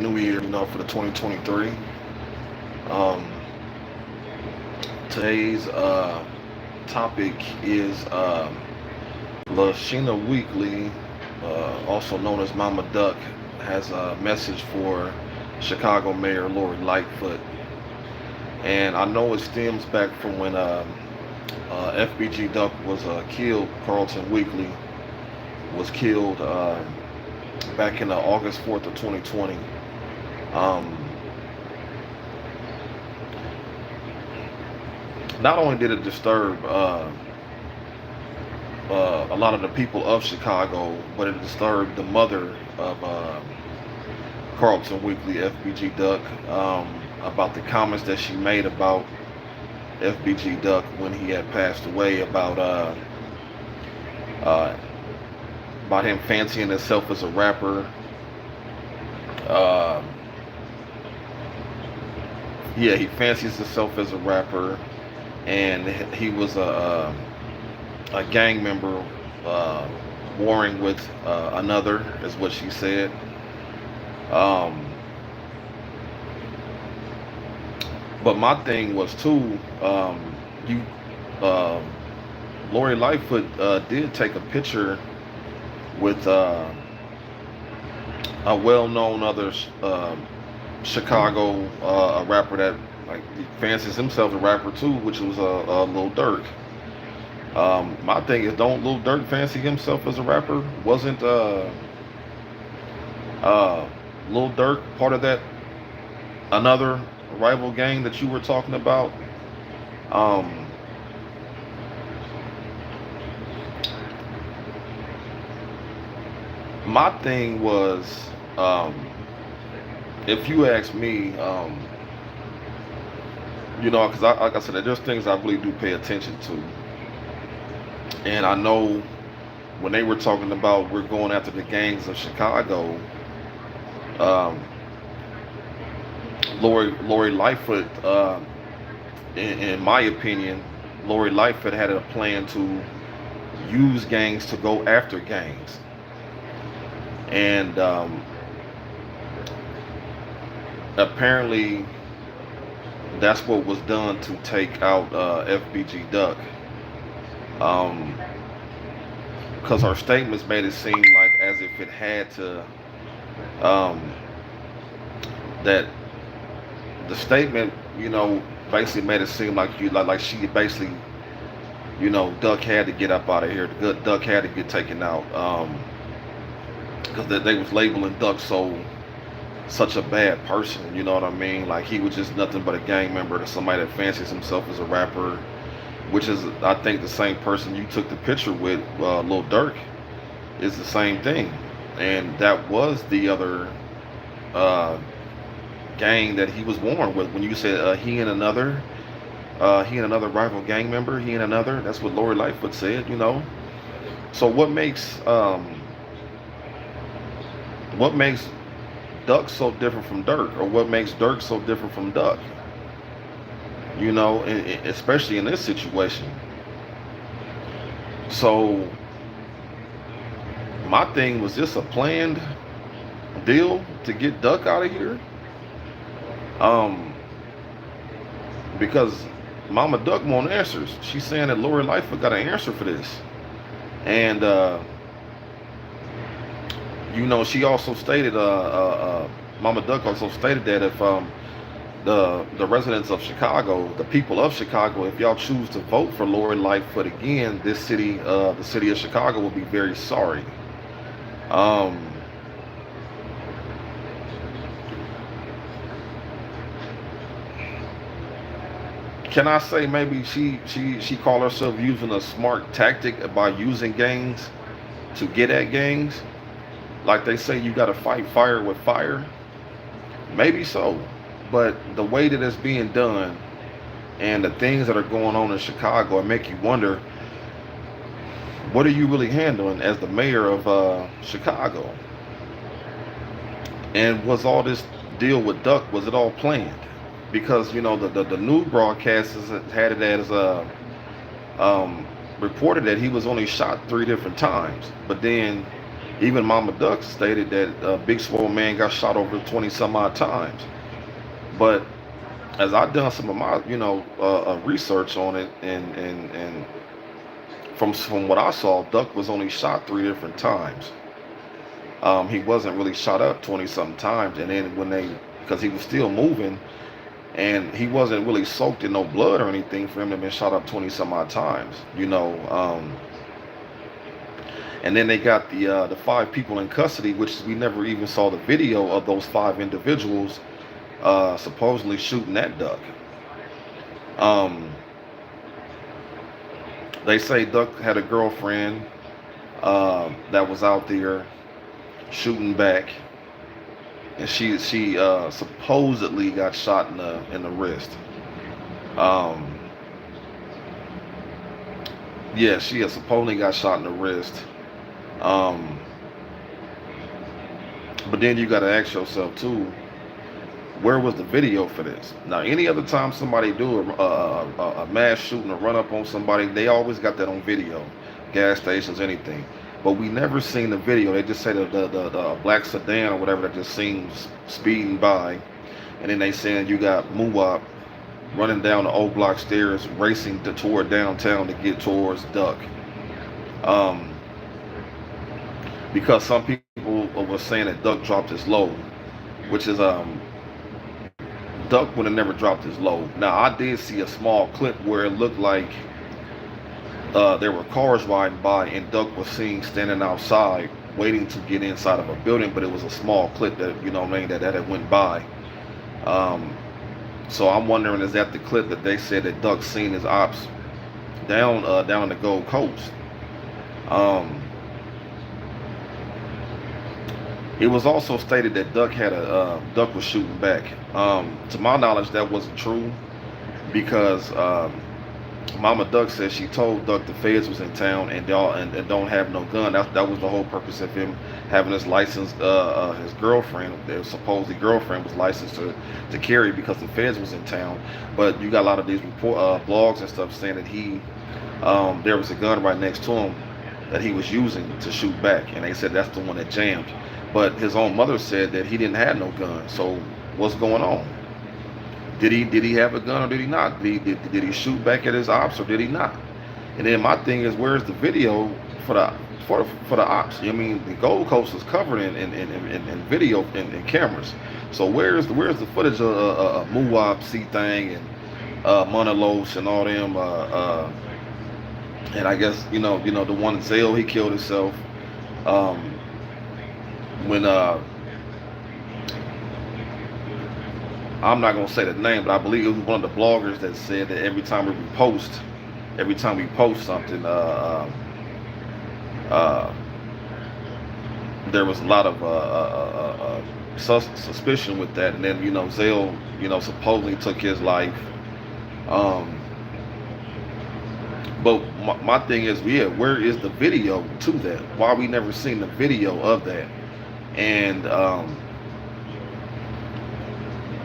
New Year, for the 2023. Um, today's topic is Lusheena Weekly, also known as Mama Duck, has a message for Chicago Mayor Lori Lightfoot. And I know it stems back from when FBG Duck was killed. Carlton Weekly was killed back in August 4th of 2020. Um, Not only did it disturb a lot of the people of Chicago, but it disturbed the mother of Carlton Weekly, FBG Duck, about the comments that she made about FBG Duck when he had passed away, uh, about him fancying himself as a rapper. Uh, yeah, he fancies himself as a rapper, and he was a gang member warring with another, is what she said. Um, but my thing was too, you, uh, Lori Lightfoot did take a picture with a well-known other Chicago a rapper that like he fancies himself a rapper too, which was Lil Durk. My thing is, don't Lil Durk fancy himself as a rapper? Wasn't uh, Lil Durk part of that another rival gang that you were talking about? Um, my thing was, if you ask me, because like I said, there's things I really do pay attention to, and I know when they were talking about we're going after the gangs of Chicago, um, Lori Lightfoot, in my opinion, Lori Lightfoot had a plan to use gangs to go after gangs, and apparently that's what was done to take out FBG Duck. Um, because her statements made it seem like as if it had to, um, that the statement, basically made it seem like like she basically, Duck had to get up out of here. Duck had to get taken out. Because they was labeling Duck such a bad person. You know what I mean? Like he was just nothing but a gang member, to somebody that fancies himself as a rapper, which is, I think, the same person you took the picture with, Lil Durk, is the same thing, and that was the other uh, gang that he was warned with. When you said he and another rival gang member, he and another, that's what Lori Lightfoot said. So what makes Duck so different from Dirk, or what makes Dirk so different from Duck? Especially in this situation. So my thing was this a planned deal to get Duck out of here? Um, because Mama Duck want answers. She's saying that Lori Lightfoot got an answer for this, and she also stated, Mama Duck also stated that if the residents of Chicago, the people of Chicago, if y'all choose to vote for Lori Lightfoot again, the city of Chicago will be very sorry. Um, can I say maybe she called herself using a smart tactic by using gangs to get at gangs? Like they say, you got to fight fire with fire. Maybe so, but the way that it's being done and the things that are going on in Chicago, it make you wonder, what are you really handling as the mayor of Chicago? And was all this deal with Duck, was it all planned? Because the new broadcasters had it as reported that he was only shot 3 different times, but then Even Mama Duck stated that Big Swole Man got shot over 20 some odd times. But as I done some of my, research on it, and from what I saw, Duck was only shot 3 different times. He wasn't really shot up 20 some times, and then because he was still moving, and he wasn't really soaked in no blood or anything for him to have been shot up 20 some odd times. And then they got the 5 people in custody, which we never even saw the video of those 5 individuals supposedly shooting that Duck. Um, they say Duck had a girlfriend that was out there shooting back, and she supposedly got shot in the wrist. Um, yeah, she had supposedly got shot in the wrist. Um, but then you got to ask yourself too, where was the video for this? Now, any other time somebody do a mass shooting or run up on somebody, they always got that on video, gas stations, anything. But we never seen the video. They just say the black sedan or whatever that just seems speeding by, and then they saying you got Muwap running down the old block stairs, racing toward downtown to get towards Duck. Um, because some people were saying that Duck dropped his load, which is Duck would have never dropped his load. Now, I did see a small clip where it looked like there were cars riding by, and Duck was seen standing outside waiting to get inside of a building, but it was a small clip that, that it went by. So I'm wondering, is that the clip that they said that Duck seen his ops down in the Gold Coast? It was also stated that Duck was shooting back. To my knowledge, that wasn't true, because Mama Duck said she told Duck the feds was in town and don't have no gun. That was the whole purpose of him having his license. His girlfriend, their supposed girlfriend, was licensed to carry because the feds was in town. But you got a lot of these blogs and stuff saying that there was a gun right next to him that he was using to shoot back, and they said that's the one that jammed. But his own mother said that he didn't have no gun. So what's going on? Did he have a gun or did he not? Did he shoot back at his ops or did he not? And then my thing is, where's the video for the ops? I mean, the Gold Coast is covered in video and cameras. So where's the footage of Muwab, C-Thang, and Monalos and all them? And I guess the one Zale, he killed himself. When I'm not gonna say the name, but I believe it was one of the bloggers that said that every time we post something, there was a lot of suspicion with that, and then Zale, supposedly took his life. But my thing is, where is the video to that? Why we never seen the video of that? And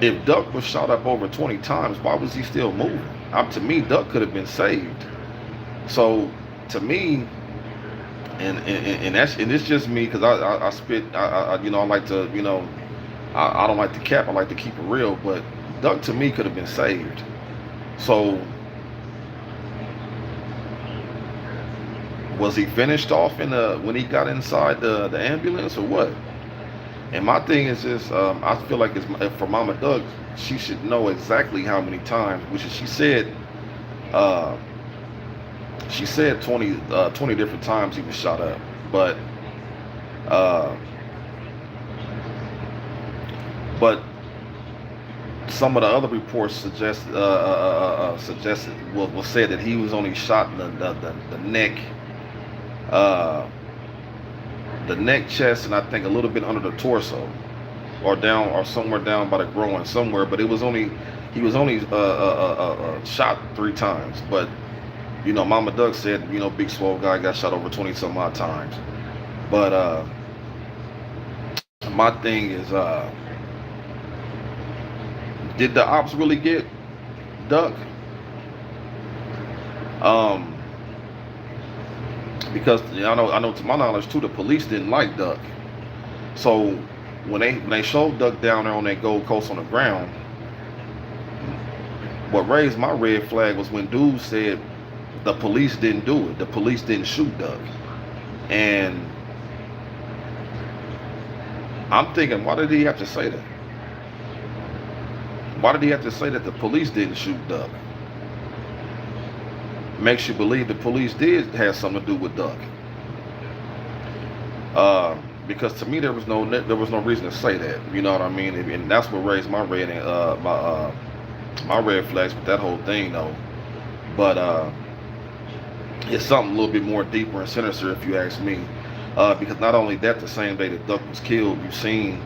if Duck was shot up over 20 times, why was he still moving? To me, Duck could have been saved. So to me, and it's just me, because I spit, I like to, I don't like to cap, I like to keep it real. But Duck to me could have been saved. So was he finished off when he got inside the ambulance, or what? And my thing is this: I feel like for Mama Duck, she should know exactly how many times. Which is, she said 20 different times he was shot up. But some of the other reports suggested said that he was only shot in the neck. The neck, chest, and I think a little bit under the torso, or somewhere down by the groin somewhere. But he was only shot 3 times. But Mama Duck said Big Swole guy got shot over 20 some odd times. But my thing is, did the ops really get Duck? because I know to my knowledge too, the police didn't like Duck. So when they showed Duck down there on that Gold Coast on the ground, what raised my red flag was when dude said the police didn't do it. The police didn't shoot Duck. And I'm thinking, why did he have to say that? Why did he have to say that the police didn't shoot Duck? Makes you believe the police did have something to do with Duck. Because to me there was no reason to say that. You know what I mean? And that's what raised my my red flags with that whole thing though. But it's something a little bit more deeper and sinister if you ask me. Because not only that, the same day that Duck was killed, you seen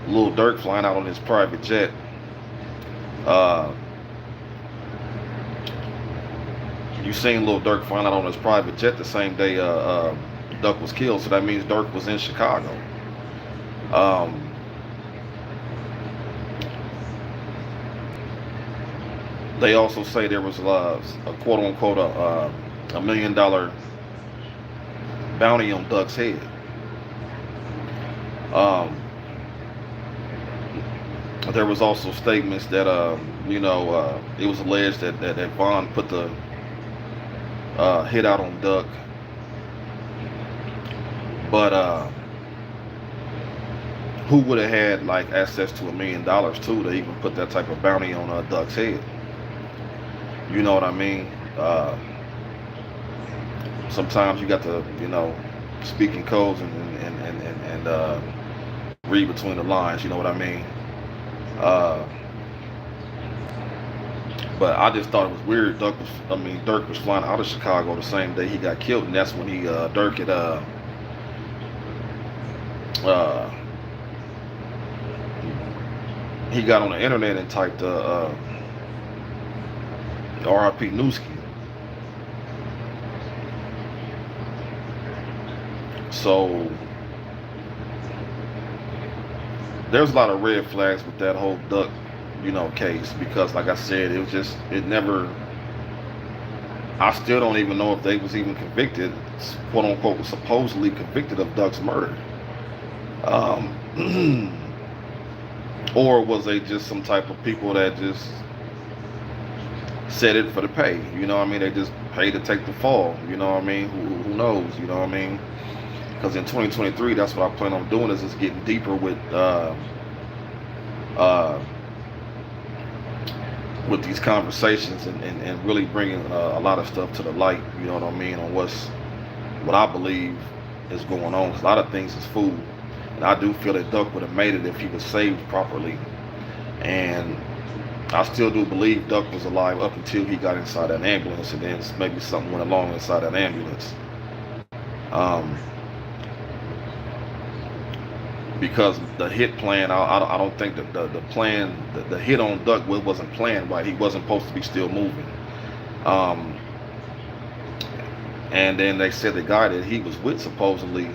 Lil Durk flying out on his private jet. You seen Lil Durk flying out on his private jet the same day Duck was killed, so that means Durk was in Chicago. They also say there was a quote unquote $1 million bounty on Duck's head. There was also statements that it was alleged that Vaughn put the hit out on Duck, but who would have had like access to $1 million too to even put that type of bounty on Duck's head? You know what I mean? Sometimes you got to speak in codes and read between the lines. You know what I mean? But I just thought it was weird. Durk was flying out of Chicago the same day he got killed, and that's when Durk had he got on the internet and typed R.I.P. Newski. So there's a lot of red flags with that whole Duck case, because like I said, I still don't even know if they was even convicted, quote unquote, supposedly convicted of Duck's murder. Or was they just some type of people that just said it for the pay? You know what I mean? They just pay to take the fall. You know what I mean? Who knows? You know what I mean? Because in 2023, that's what I plan on doing, is just getting deeper with these conversations and really bringing a lot of stuff to the light. You know what I mean? On what I believe is going on. Because a lot of things is food. And I do feel that Duck would have made it if he was saved properly. And I still do believe Duck was alive up until he got inside that ambulance, and then maybe something went along inside that ambulance. Because the hit plan, I don't think that the plan, the hit on Duck wasn't planned right. He wasn't supposed to be still moving. And then they said the guy that he was with supposedly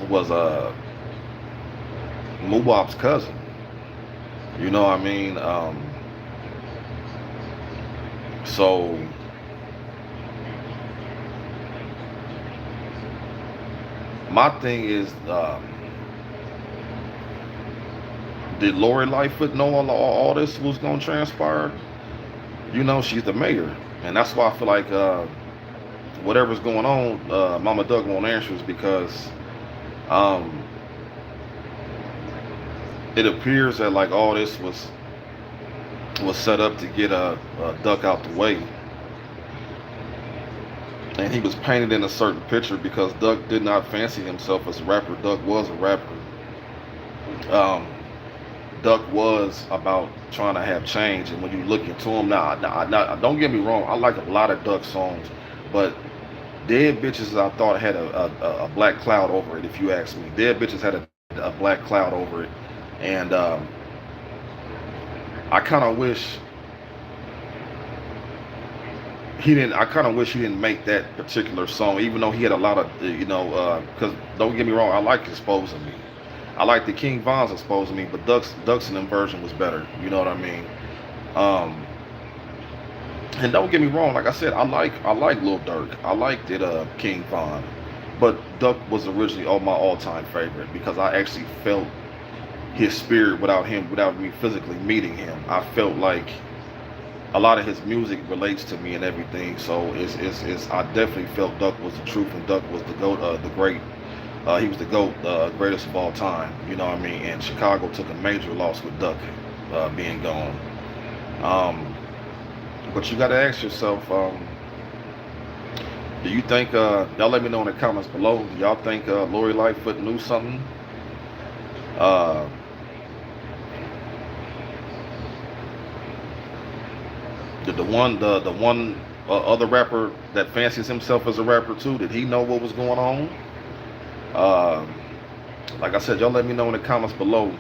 was Muwab's cousin. You know what I mean? So my thing is, did Lori Lightfoot know all this was going to transpire? She's the mayor, and that's why I feel like whatever's going on, Mama Doug won't answer, is because it appears that like all this was set up to get a Duck out the way. And he was painted in a certain picture because Duck did not fancy himself as a rapper. Duck was a rapper. Duck was about trying to have change. And when you look into him now, don't get me wrong, I like a lot of Duck songs, but Dead Bitches I thought had a black cloud over it, if you ask me. Dead Bitches had a black cloud over it. And I kind of wish he didn't make that particular song, even though he had a lot of, because don't get me wrong, I like Exposing Me. I like the King Von's Exposing Me, but Duck's and them version was better. You know what I mean? And don't get me wrong, like I said, I like Lil Durk. I liked it King Von. But Duck was originally my all-time favorite because I actually felt his spirit without me physically meeting him. I felt like a lot of his music relates to me and everything. So it's I definitely felt Duck was the truth and Duck was the goat, the great. He was the GOAT, greatest of all time. You know what I mean? And Chicago took a major loss with Duck being gone. Um, but you got to ask yourself, do you think, y'all let me know in the comments below, do y'all think Lori Lightfoot knew something? Uh, the one other rapper that fancies himself as a rapper too, did he know what was going on? Uh, like I said, y'all let me know in the comments below.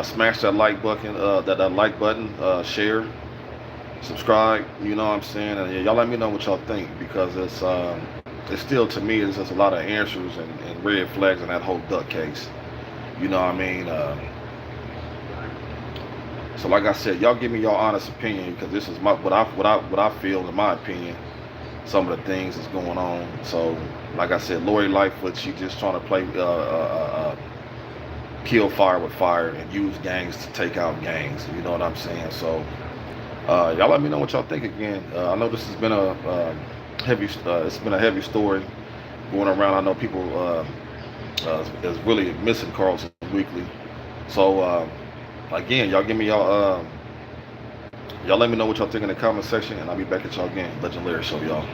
Smash that like button, that like button, share, subscribe. You know what I'm saying? And y'all let me know what y'all think because it's still to me it's just a lot of answers and red flags in that whole Duck case. You know what I mean? So like I said, y'all give me your honest opinion because this is what I feel in my opinion. Some of the things that's going on. So like I said, Lori Lightfoot, she just trying to play kill fire with fire and use gangs to take out gangs. You know what I'm saying? So y'all let me know what y'all think again. I know this has been a heavy. It's been a heavy story going around. I know people is really missing Carlton Weekly. So again, y'all give me y'all let me know what y'all think in the comment section, and I'll be back at y'all again. Legendary Show, y'all.